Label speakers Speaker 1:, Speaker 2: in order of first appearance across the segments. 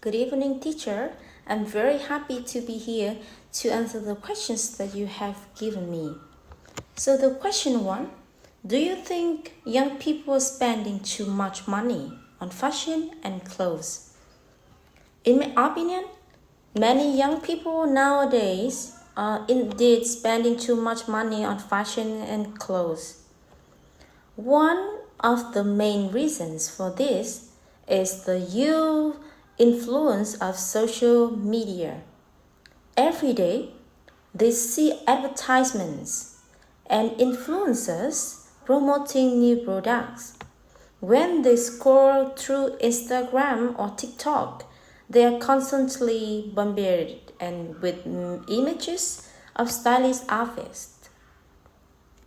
Speaker 1: Good evening, teacher. I'm very happy to be here to answer the questions that you have given me. So the question 1, do you think young people are spending too much money on fashion and clothes? In my opinion, many young people nowadays are indeed spending too much money on fashion and clothes. One of the main reasons for this is the huge influence of social media. Every day, they see advertisements and influencers promoting new products. When they scroll through Instagram or TikTok, they are constantly bombarded with images of stylish outfits.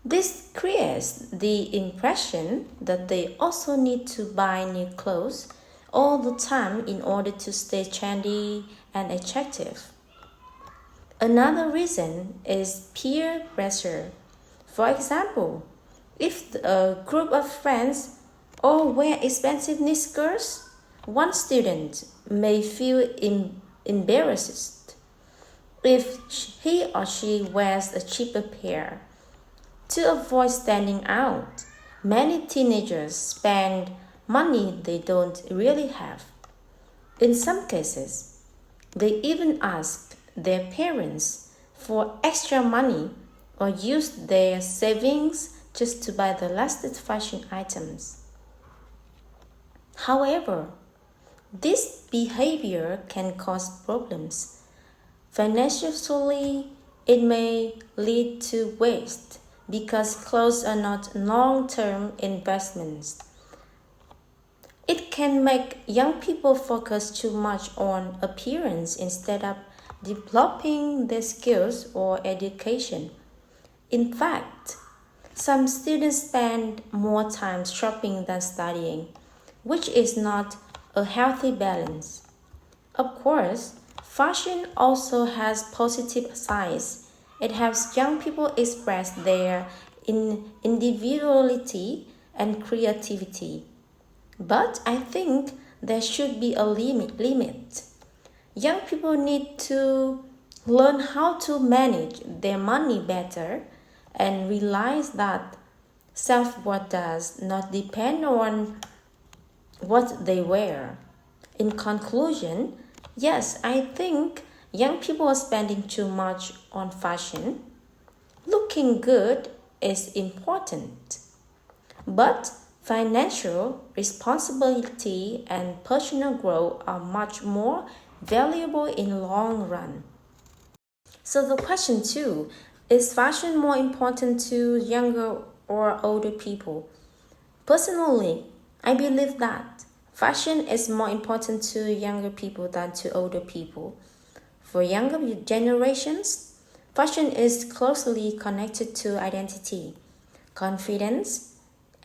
Speaker 1: This creates the impression that they also need to buy new clothes all the time in order to stay trendy and attractive. Another reason is peer pressure. For example, if a group of friends all wear expensive sneakers, one student may feel embarrassed if he or she wears a cheaper pair. To avoid standing out, many teenagers spend money they don't really have. In some cases, they even ask their parents for extra money or use their savings just to buy the latest fashion items. However, this behavior can cause problems. Financially, it may lead to waste because clothes are not long-term investments. It can make young people focus too much on appearance instead of developing their skills or education. In fact, some students spend more time shopping than studying, which is not a healthy balance. Of course, fashion also has positive sides. It helps young people express their individuality and creativity. But I think there should be a limit. Young people need to learn how to manage their money better and realize that self-worth does not depend on what they wear. In conclusion, yes, I think young people are spending too much on fashion. Looking good is important, but financial responsibility and personal growth are much more valuable in the long run. So the question 2, is fashion more important to younger or older people? Personally, I believe that fashion is more important to younger people than to older people. For younger generations, fashion is closely connected to identity, confidence,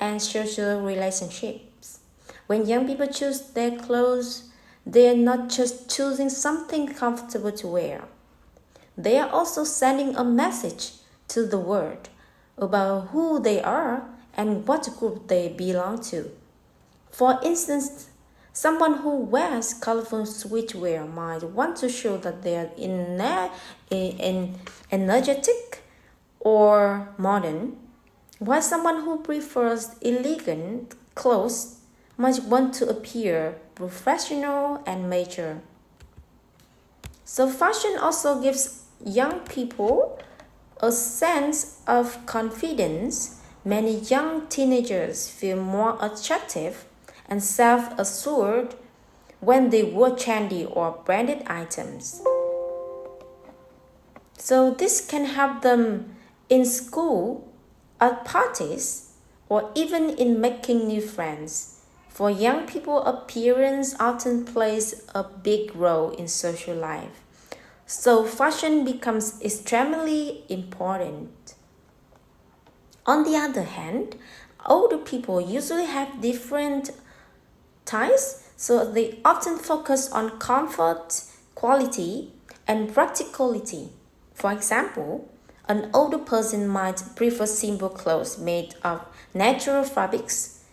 Speaker 1: and social relationships. When young people choose their clothes, they are not just choosing something comfortable to wear. They are also sending a message to the world about who they are and what group they belong to. For instance, someone who wears colorful streetwear might want to show that they are energetic or modern, while someone who prefers elegant clothes might want to appear professional and mature. So fashion also gives young people a sense of confidence. Many young teenagers feel more attractive and self-assured when they wear trendy or branded items. So this can help them in school, at parties, or even in making new friends. For young people, appearance often plays a big role in social life. So fashion becomes extremely important. On the other hand, older people usually have different tastes, so they often focus on comfort, quality, and practicality. For example, an older person might prefer simple clothes made of natural fabrics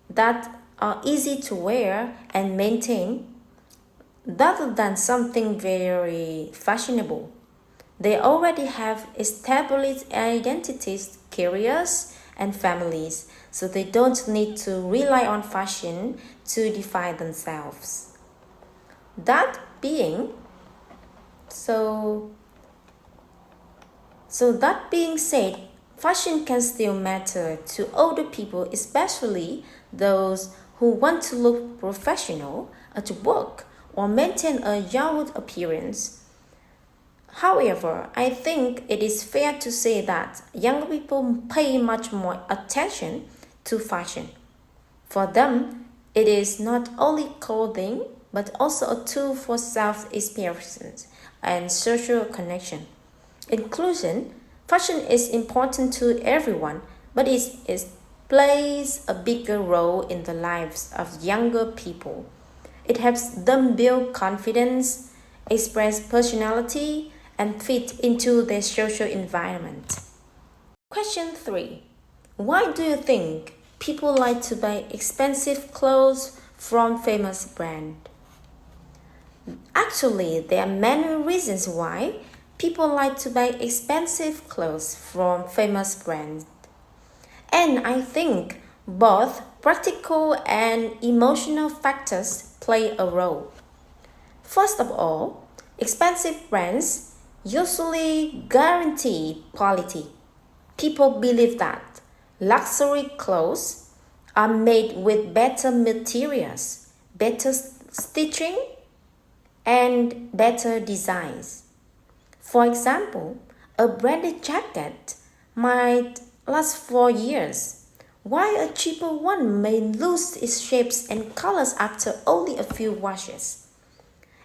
Speaker 1: that are easy to wear and maintain, rather than something very fashionable. They already have established identities, careers, and families, so they don't need to rely on fashion to define themselves. That being so that being said, fashion can still matter to older people, especially those who want to look professional at work or maintain a young appearance. However, I think it is fair to say that young people pay much more attention to fashion. For them, it is not only clothing but also a tool for self-expression and social connection. Inclusion, fashion is important to everyone, but it plays a bigger role in the lives of younger people. It helps them build confidence, express personality, and fit into their social environment. Question 3. Why do you think people like to buy expensive clothes from famous brands? Actually, there are many reasons why people like to buy expensive clothes from famous brands. And I think both practical and emotional factors play a role. First of all, expensive brands usually guarantee quality. People believe that luxury clothes are made with better materials, better stitching, and better designs. For example, a branded jacket might last for years, while a cheaper one may lose its shapes and colors after only a few washes.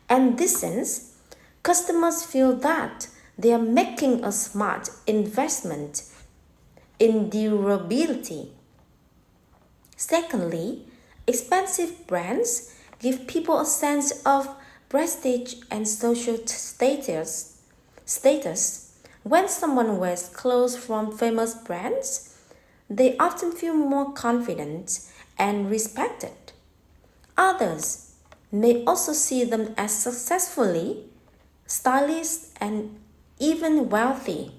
Speaker 1: And this sense, customers feel that they are making a smart investment in durability. Secondly, expensive brands give people a sense of prestige and social status. When someone wears clothes from famous brands, they often feel more confident and respected. Others may also see them as successfully, stylish, and even wealthy.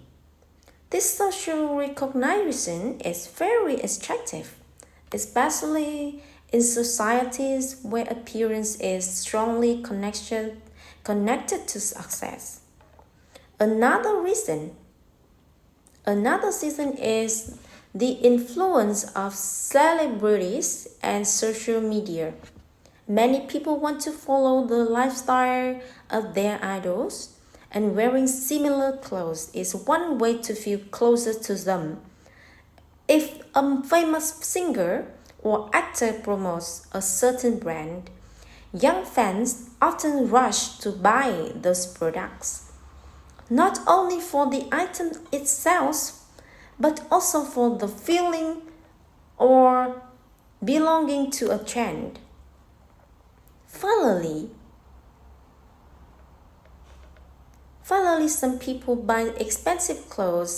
Speaker 1: This social recognition is very attractive, especially in societies where appearance is strongly connected to success. Another reason is the influence of celebrities and social media. Many people want to follow the lifestyle of their idols, and wearing similar clothes is one way to feel closer to them. If a famous singer or actor promotes a certain brand, young fans often rush to buy those products, not only for the item itself, but also for the feeling or belonging to a trend. Finally, some people buy expensive clothes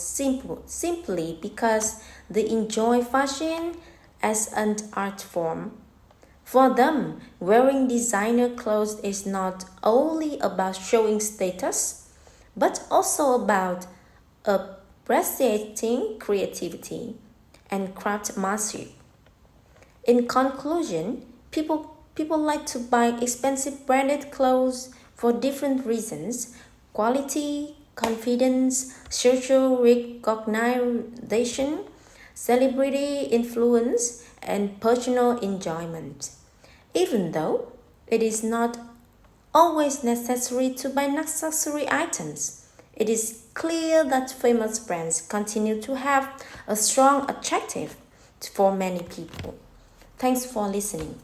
Speaker 1: simply because they enjoy fashion as an art form. For them, wearing designer clothes is not only about showing status, but also about appreciating creativity and craftsmanship. In conclusion, people like to buy expensive branded clothes for different reasons: quality, confidence, social recognition, celebrity influence, and personal enjoyment. Even though it is not always necessary to buy necessary items, it is clear that famous brands continue to have a strong attractive for many people. Thanks for listening.